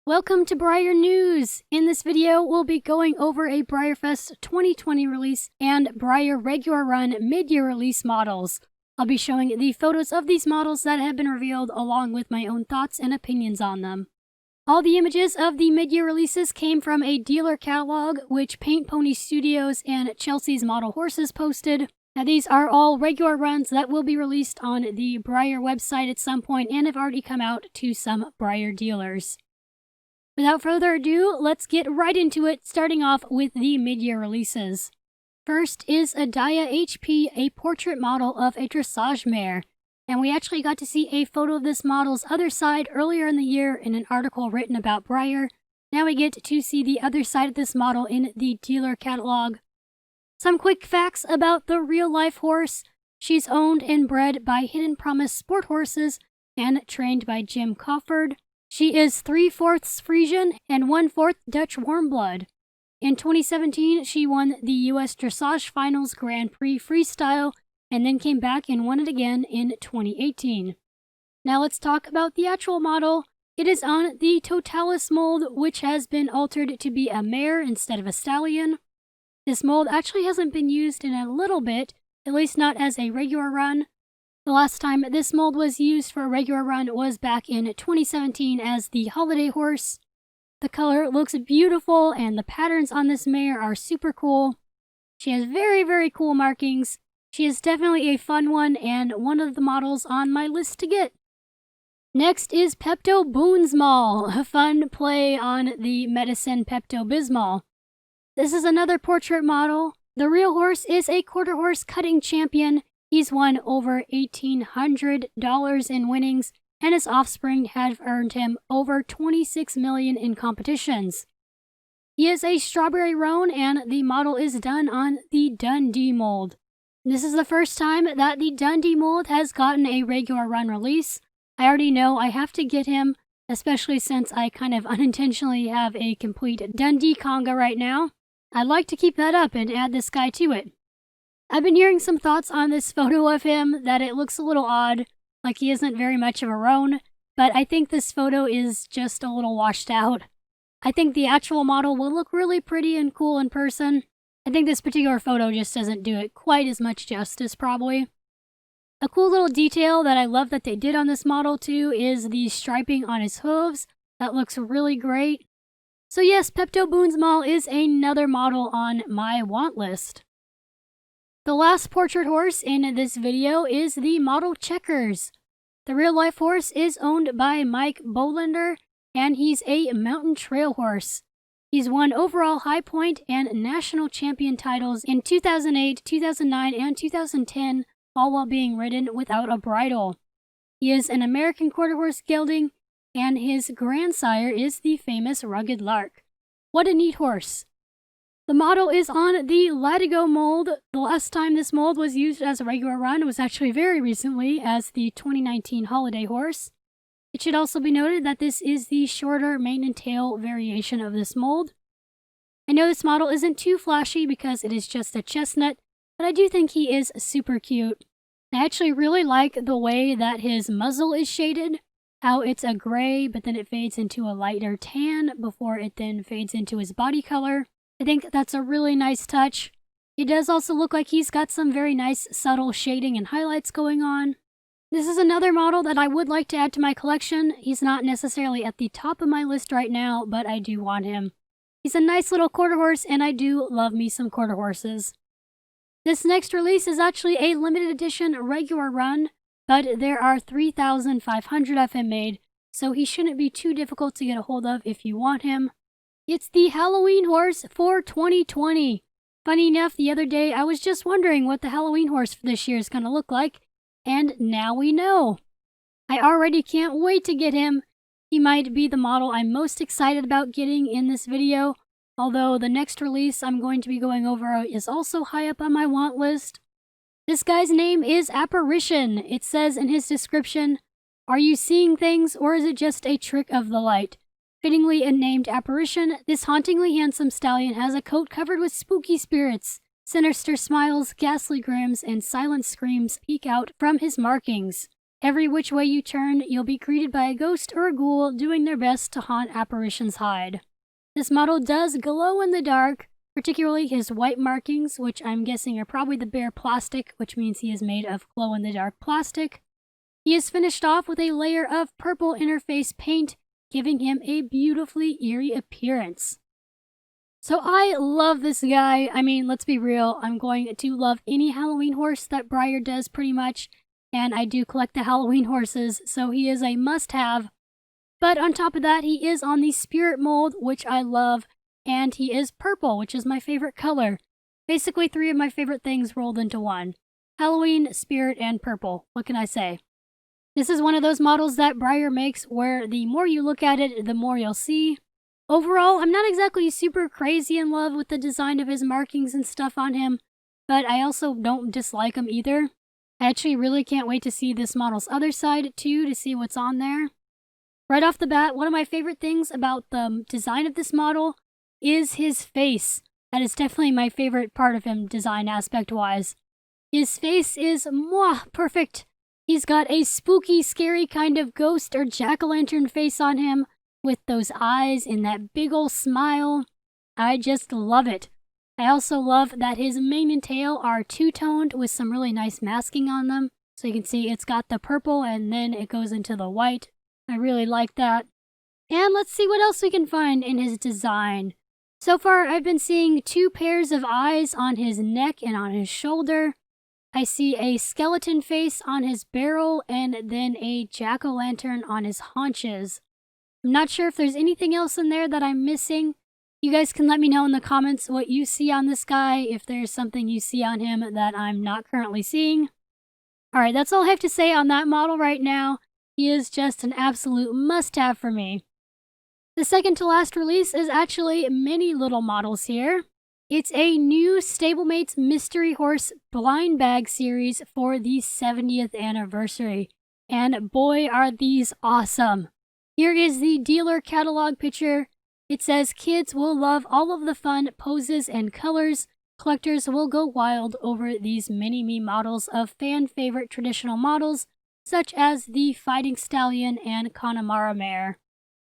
Welcome to Breyer News! In this video, we'll be going over a BreyerFest 2020 release and Breyer regular run mid-year release models. I'll be showing the photos of these models that have been revealed along with my own thoughts and opinions on them. All the images of the mid-year releases came from a dealer catalog which Paint Pony Studios and Chelsea's Model Horses posted. Now these are all regular runs that will be released on the Breyer website at some point and have already come out to some Breyer dealers. Without further ado, let's get right into it, starting off with the mid-year releases. First is a Dia HP, a portrait model of a dressage mare. And we actually got to see a photo of this model's other side earlier in the year in an article written about Breyer. Now we get to see the other side of this model in the dealer catalog. Some quick facts about the real-life horse. She's owned and bred by Hidden Promise Sport Horses and trained by Jim Cofford. She is 3/4 Frisian and 1/4 Dutch warm blood. In 2017, she won the U.S. Dressage Finals Grand Prix Freestyle and then came back and won it again in 2018. Now let's talk about the actual model. It is on the Totalis mold, which has been altered to be a mare instead of a stallion. This mold actually hasn't been used in a little bit, at least not as a regular run. The last time this mold was used for a regular run was back in 2017 as the holiday horse. The color looks beautiful and the patterns on this mare are super cool. She has very cool markings. She is definitely a fun one and one of the models on my list to get. Next is Pepto-Bismol, a fun play on the medicine Pepto-Bismol. This is another portrait model. The real horse is a quarter horse cutting champion. He's won over $1,800 in winnings, and his offspring have earned him over $26 million in competitions. He is a strawberry roan, and the model is done on the Dundee mold. This is the first time that the Dundee mold has gotten a regular run release. I already know I have to get him, especially since I kind of unintentionally have a complete Dundee conga right now. I'd like to keep that up and add this guy to it. I've been hearing some thoughts on this photo of him that it looks a little odd, like he isn't very much of a roan, but I think this photo is just a little washed out. I think the actual model will look really pretty and cool in person. I think this particular photo just doesn't do it quite as much justice, probably. A cool little detail that I love that they did on this model too is the striping on his hooves. That looks really great. So yes, Pepto-Bismol is another model on my want list. The last portrait horse in this video is the model Checkers. The real-life horse is owned by Mike Bolander, and he's a mountain trail horse. He's won overall high point and national champion titles in 2008, 2009, and 2010, all while being ridden without a bridle. He is an American quarter horse gelding, and his grandsire is the famous Rugged Lark. What a neat horse. The model is on the Latigo mold. The last time this mold was used as a regular run was actually very recently as the 2019 holiday horse. It should also be noted that this is the shorter mane and tail variation of this mold. I know this model isn't too flashy because it is just a chestnut, but I do think he is super cute. I actually really like the way that his muzzle is shaded, how it's a gray but then it fades into a lighter tan before it then fades into his body color. I think that's a really nice touch. It does also look like he's got some very nice subtle shading and highlights going on. This is another model that I would like to add to my collection. He's not necessarily at the top of my list right now, but I do want him. He's a nice little quarter horse, and I do love me some quarter horses. This next release is actually a limited edition regular run, but there are 3,500 of him made, so he shouldn't be too difficult to get a hold of if you want him. It's the Halloween horse for 2020. Funny enough, the other day I was just wondering what the Halloween horse for this year is going to look like, and now we know. I already can't wait to get him. He might be the model I'm most excited about getting in this video, although the next release I'm going to be going over is also high up on my want list. This guy's name is Apparition. It says in his description, "Are you seeing things, or is it just a trick of the light?" Fittingly named Apparition, this hauntingly handsome stallion has a coat covered with spooky spirits. Sinister smiles, ghastly grins, and silent screams peek out from his markings. Every which way you turn, you'll be greeted by a ghost or a ghoul doing their best to haunt Apparition's hide. This model does glow in the dark, particularly his white markings, which I'm guessing are probably the bare plastic, which means he is made of glow-in-the-dark plastic. He is finished off with a layer of purple interface paint, giving him a beautifully eerie appearance. So I love this guy. I mean, let's be real, I'm going to love any Halloween horse that Breyer does pretty much, and I do collect the Halloween horses, so he is a must-have. But on top of that, he is on the Spirit mold, which I love, and he is purple, which is my favorite color. Basically 3 of my favorite things rolled into one. Halloween, Spirit, and purple. What can I say? This is one of those models that Breyer makes where the more you look at it, the more you'll see. Overall, I'm not exactly super crazy in love with the design of his markings and stuff on him, but I also don't dislike him either. I actually really can't wait to see this model's other side too, to see what's on there. Right off the bat, one of my favorite things about the design of this model is his face. That is definitely my favorite part of him, design aspect-wise. His face is perfect. He's got a spooky, scary kind of ghost or jack-o'-lantern face on him, with those eyes and that big ol' smile. I just love it. I also love that his mane and tail are two-toned with some really nice masking on them. So you can see it's got the purple and then it goes into the white. I really like that. And let's see what else we can find in his design. So far, I've been seeing 2 pairs of eyes on his neck and on his shoulder. I see a skeleton face on his barrel and then a jack-o'-lantern on his haunches. I'm not sure if there's anything else in there that I'm missing. You guys can let me know in the comments what you see on this guy, if there's something you see on him that I'm not currently seeing. Alright, that's all I have to say on that model right now. He is just an absolute must-have for me. The second to last release is actually many little models here. It's a new Stablemates Mystery Horse blind bag series for the 70th anniversary. And boy, are these awesome. Here is the dealer catalog picture. It says kids will love all of the fun poses and colors. Collectors will go wild over these mini-me models of fan-favorite traditional models, such as the Fighting Stallion and Connemara Mare.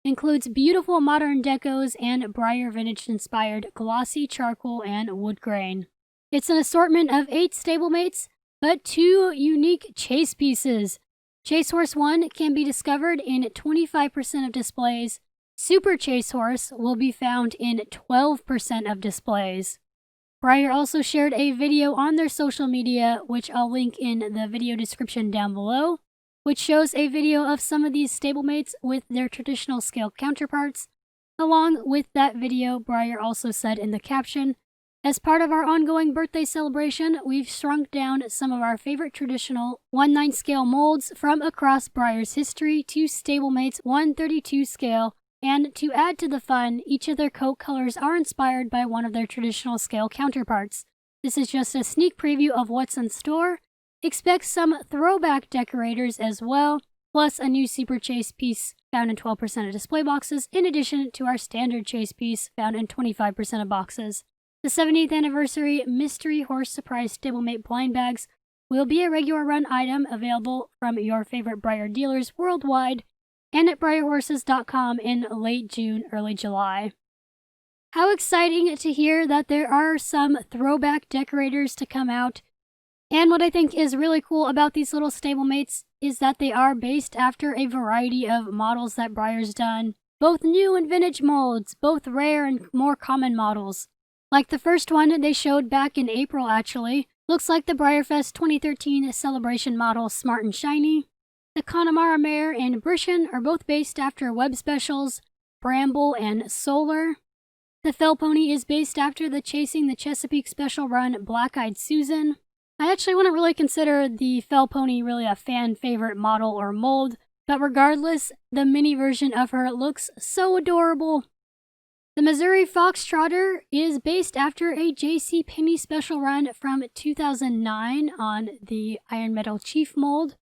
Includes beautiful modern decos and Breyer vintage-inspired glossy charcoal and wood grain. It's an assortment of 8 stablemates, but 2 unique chase pieces. Chase Horse 1 can be discovered in 25% of displays. Super Chase Horse will be found in 12% of displays. Breyer also shared a video on their social media, which I'll link in the video description down below, which shows a video of some of these stablemates with their traditional scale counterparts. Along with that video, Breyer also said in the caption, "As part of our ongoing birthday celebration, we've shrunk down some of our favorite traditional 1/9 scale molds from across Breyer's history to stablemates 1/32 scale, and to add to the fun, each of their coat colors are inspired by one of their traditional scale counterparts. This is just a sneak preview of what's in store. Expect some throwback decorators as well, plus a new Super Chase piece found in 12% of display boxes, in addition to our standard Chase piece found in 25% of boxes. The 70th anniversary Mystery Horse Surprise Stablemate blind bags will be a regular run item available from your favorite Breyer dealers worldwide and at BreyerHorses.com in late June, early July. How exciting to hear that there are some throwback decorators to come out. And what I think is really cool about these little stablemates is that they are based after a variety of models that Breyer's done. Both new and vintage molds, both rare and more common models. Like the first one they showed back in April actually, looks like the BreyerFest 2013 Celebration model Smart and Shiny. The Connemara Mare and Apparition are both based after web specials, Bramble and Solar. The Fell Pony is based after the Chasing the Chesapeake special run Black-Eyed Susan. I actually wouldn't really consider the Fell Pony really a fan favorite model or mold, but regardless, the mini version of her looks so adorable. The Missouri Foxtrotter is based after a JCPenney special run from 2009 on the Iron Metal Chief mold.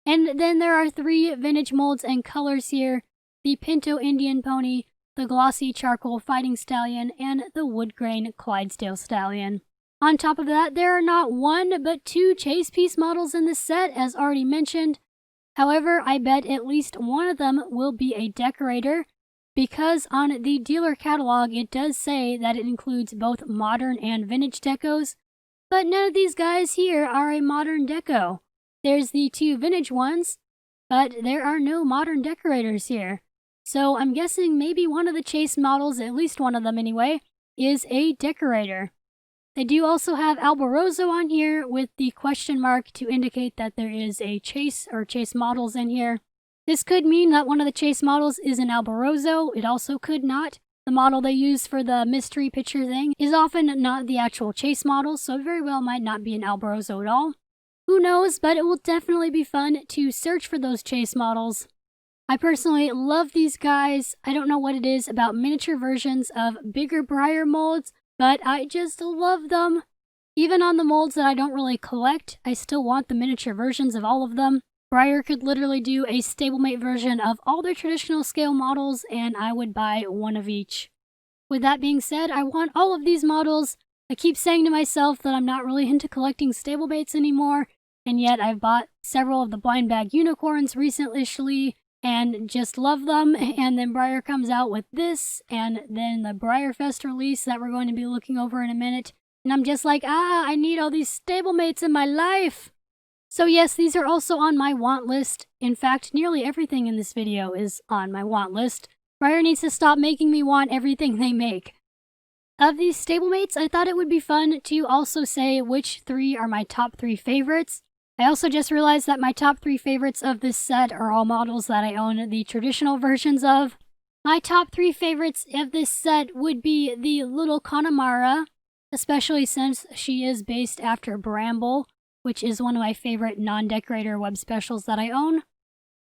And then there are 3 vintage molds and colors here: the Pinto Indian Pony, the Glossy Charcoal Fighting Stallion, and the Wood Grain Clydesdale Stallion. On top of that, there are not 1 but 2 chase piece models in this set, as already mentioned. However, I bet at least one of them will be a decorator, because on the dealer catalog it does say that it includes both modern and vintage decos, but none of these guys here are a modern deco. There's the two vintage ones, but there are no modern decorators here. So I'm guessing maybe one of the chase models, at least one of them anyway, is a decorator. They do also have Alborozo on here with the question mark to indicate that there is a chase or chase models in here. This could mean that one of the chase models is an Alborozo. It also could not. The model they use for the mystery picture thing is often not the actual chase model, so it very well might not be an Alborozo at all. Who knows, but it will definitely be fun to search for those chase models. I personally love these guys. I don't know what it is about miniature versions of bigger Breyer molds, but I just love them. Even on the molds that I don't really collect, I still want the miniature versions of all of them. Breyer could literally do a stablemate version of all their traditional scale models, and I would buy one of each. With that being said, I want all of these models. I keep saying to myself that I'm not really into collecting stablemates anymore, and yet I've bought several of the blind bag unicorns recently and just love them, and then Breyer comes out with this, and then the BreyerFest release that we're going to be looking over in a minute, and I'm just like, I need all these stablemates in my life! So yes, these are also on my want list. In fact, nearly everything in this video is on my want list. Breyer needs to stop making me want everything they make. Of these stablemates, I thought it would be fun to also say which three are my top 3 favorites. I also just realized that my top 3 favorites of this set are all models that I own the traditional versions of. My top 3 favorites of this set would be the little Connemara, especially since she is based after Bramble, which is one of my favorite non-decorator web specials that I own.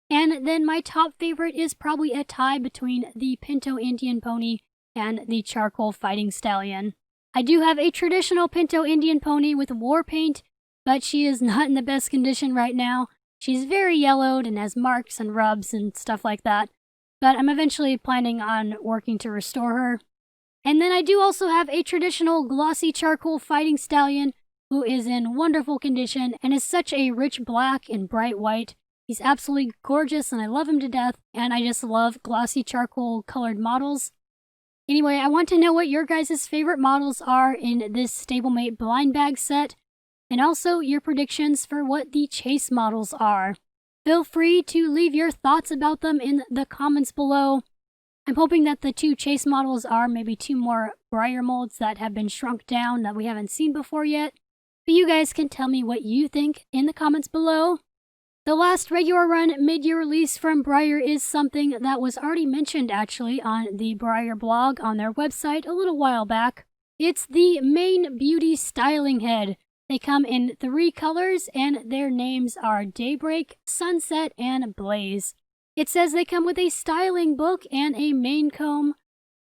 And then my top favorite is probably a tie between the Pinto Indian Pony and the Charcoal Fighting Stallion. I do have a traditional Pinto Indian Pony with war paint, but she is not in the best condition right now. She's very yellowed and has marks and rubs and stuff like that, but I'm eventually planning on working to restore her. And then I do also have a traditional glossy Charcoal Fighting Stallion who is in wonderful condition and is such a rich black and bright white. He's absolutely gorgeous and I love him to death, and I just love glossy charcoal colored models. Anyway, I want to know what your guys' favorite models are in this Stablemate blind bag set, and also your predictions for what the chase models are. Feel free to leave your thoughts about them in the comments below. I'm hoping that the 2 chase models are maybe 2 more Breyer molds that have been shrunk down that we haven't seen before yet. But you guys can tell me what you think in the comments below. The last regular run mid-year release from Breyer is something that was already mentioned actually on the Breyer blog on their website a little while back. It's the Main Beauty Styling Head. They come in 3 colors and their names are Daybreak, Sunset, and Blaze. It says they come with a styling book and a main comb,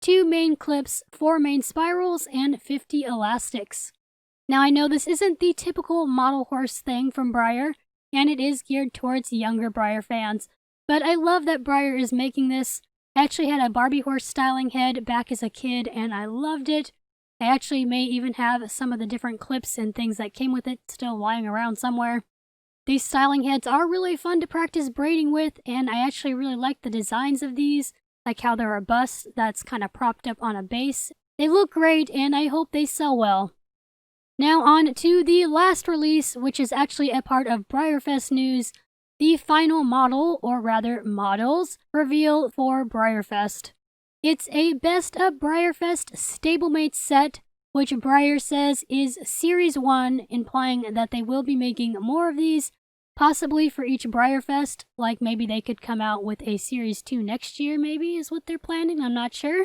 2 main clips, 4 main spirals, and 50 elastics. Now I know this isn't the typical model horse thing from Breyer, and it is geared towards younger Breyer fans, but I love that Breyer is making this. I actually had a Barbie horse styling head back as a kid and I loved it. I actually may even have some of the different clips and things that came with it still lying around somewhere. These styling heads are really fun to practice braiding with, and I actually really like the designs of these, like how they're a bust that's kind of propped up on a base. They look great and I hope they sell well. Now on to the last release, which is actually a part of BreyerFest news, the final model, or rather models, reveal for BreyerFest. It's a Best of BreyerFest Stablemates set, which Breyer says is Series 1, implying that they will be making more of these, possibly for each BreyerFest, like maybe they could come out with a Series 2 next year maybe is what they're planning, I'm not sure.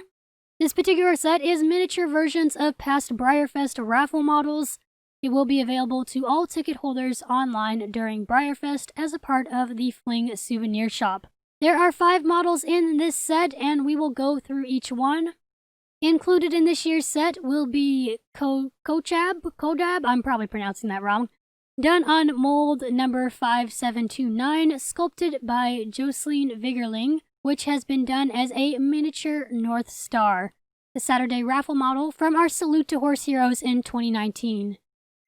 This particular set is miniature versions of past BreyerFest raffle models. It will be available to all ticket holders online during BreyerFest as a part of the Fling souvenir shop. There are 5 models in this set, and we will go through each one. Included in this year's set will be Kodab, I'm probably pronouncing that wrong, done on mold number 5729, sculpted by Jocelyn Vigerling, which has been done as a miniature North Star, the Saturday raffle model from our Salute to Horse Heroes in 2019.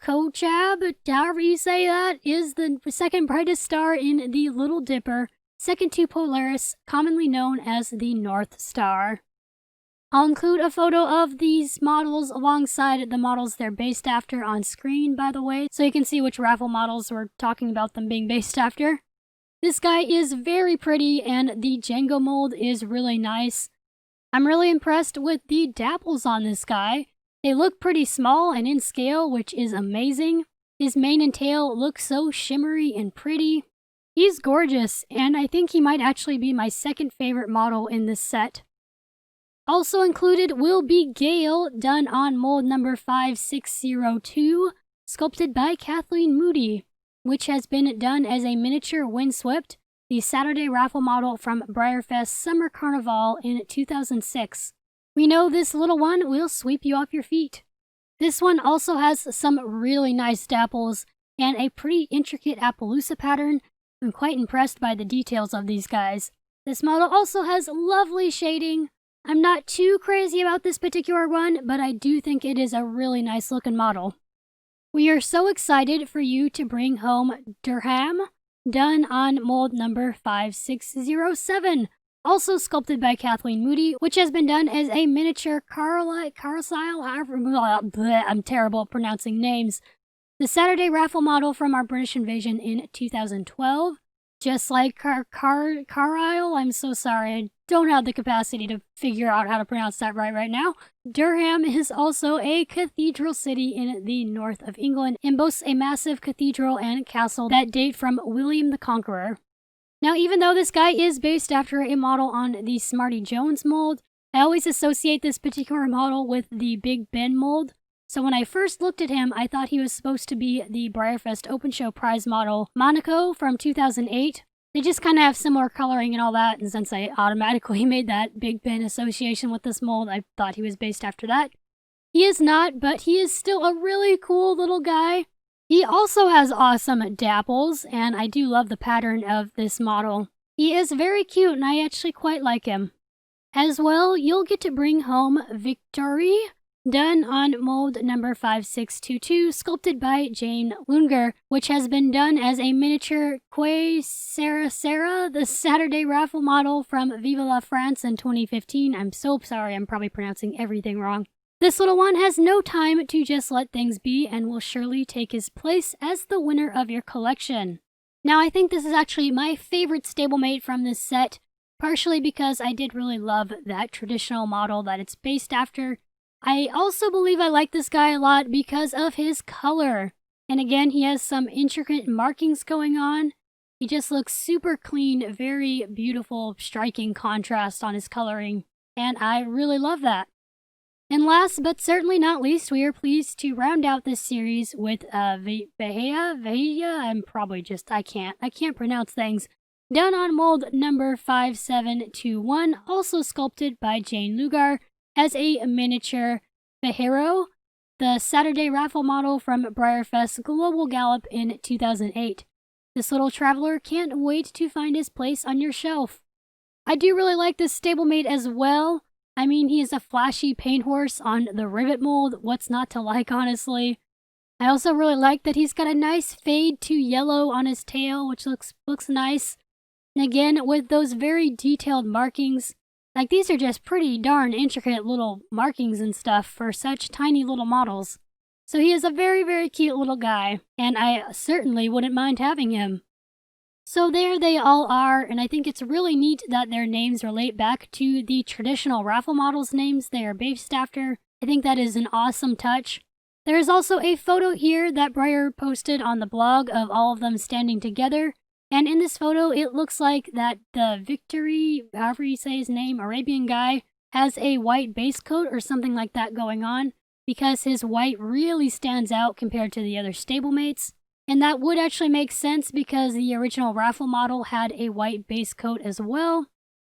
Kochab, however you say that, is the second brightest star in the Little Dipper, second to Polaris, commonly known as the North Star. I'll include a photo of these models alongside the models they're based after on screen, by the way, so you can see which raffle models we're talking about them being based after. This guy is very pretty, and the Django mold is really nice. I'm really impressed with the dapples on this guy. They look pretty small and in scale, which is amazing. His mane and tail look so shimmery and pretty. He's gorgeous, and I think he might actually be my second favorite model in this set. Also included will be Gale, done on mold number 5602, sculpted by Kathleen Moody, which has been done as a miniature windswept, the Saturday raffle model from BreyerFest Summer Carnival in 2006. We know this little one will sweep you off your feet. This one also has some really nice dapples and a pretty intricate Appaloosa pattern. I'm quite impressed by the details of these guys. This model also has lovely shading. I'm not too crazy about this particular one, but I do think it is a really nice looking model. We are so excited for you to bring home Durham, done on mold number 5607, also sculpted by Kathleen Moody, which has been done as a miniature Carlisle, I'm terrible at pronouncing names. The Saturday raffle model from our British invasion in 2012. Just like Carlisle, I'm so sorry, I don't have the capacity to figure out how to pronounce that right now. Durham is also a cathedral city in the north of England and boasts a massive cathedral and castle that date from William the Conqueror. Now, even though this guy is based after a model on the Smarty Jones mold, I always associate this particular model with the Big Ben mold. So when I first looked at him, I thought he was supposed to be the BreyerFest Open Show prize model Monaco from 2008. They just kind of have similar coloring and all that, and since I automatically made that Big Ben association with this mold, I thought he was based after that. He is not, but he is still a really cool little guy. He also has awesome dapples, and I do love the pattern of this model. He is very cute, and I actually quite like him. As well, you'll get to bring home Victory, done on mold number 5622, sculpted by Jane Lunger, which has been done as a miniature Quai Sarah, the Saturday raffle model from Vive la France in 2015. I'm so sorry, I'm probably pronouncing everything wrong. This little one has no time to just let things be and will surely take his place as the winner of your collection. Now, I think this is actually my favorite stablemate from this set, partially because I did really love that traditional model that it's based after. I also believe I like this guy a lot because of his color. And again, he has some intricate markings going on. He just looks super clean, very beautiful, striking contrast on his coloring. And I really love that. And last but certainly not least, we are pleased to round out this series with Vehia, I can't pronounce things. Done on mold number 5721, also sculpted by Jane Lugar as a miniature Behero, the Saturday raffle model from BreyerFest Global Gallop in 2008. This little traveler can't wait to find his place on your shelf. I do really like this stablemate as well. I mean, he is a flashy paint horse on the Rivet mold. What's not to like, honestly? I also really like that he's got a nice fade to yellow on his tail, which looks nice. And again, with those very detailed markings. Like, these are just pretty darn intricate little markings and stuff for such tiny little models. So he is a very, very cute little guy, and I certainly wouldn't mind having him. So there they all are, and I think it's really neat that their names relate back to the traditional raffle models' names they are based after. I think that is an awesome touch. There is also a photo here that Breyer posted on the blog of all of them standing together, and in this photo it looks like that the Victory, however you say his name, Arabian guy, has a white base coat or something like that going on, because his white really stands out compared to the other stablemates. And that would actually make sense because the original raffle model had a white base coat as well.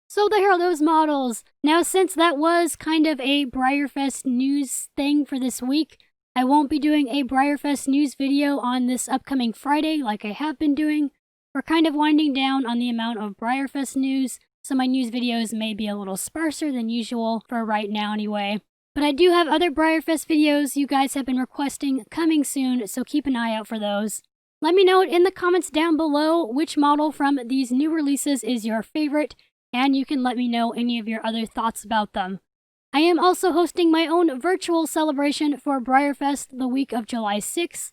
So there are those models. Now, since that was kind of a BreyerFest news thing for this week, I won't be doing a BreyerFest news video on this upcoming Friday like I have been doing. We're kind of winding down on the amount of BreyerFest news, so my news videos may be a little sparser than usual for right now anyway. But I do have other BreyerFest videos you guys have been requesting coming soon, so keep an eye out for those. Let me know in the comments down below which model from these new releases is your favorite, and you can let me know any of your other thoughts about them. I am also hosting my own virtual celebration for BreyerFest the week of July 6th.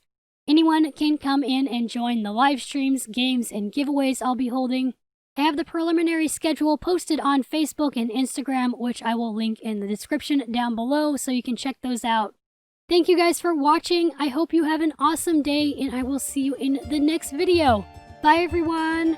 Anyone can come in and join the live streams, games, and giveaways I'll be holding. I have the preliminary schedule posted on Facebook and Instagram, which I will link in the description down below so you can check those out. Thank you guys for watching. I hope you have an awesome day, and I will see you in the next video. Bye, everyone!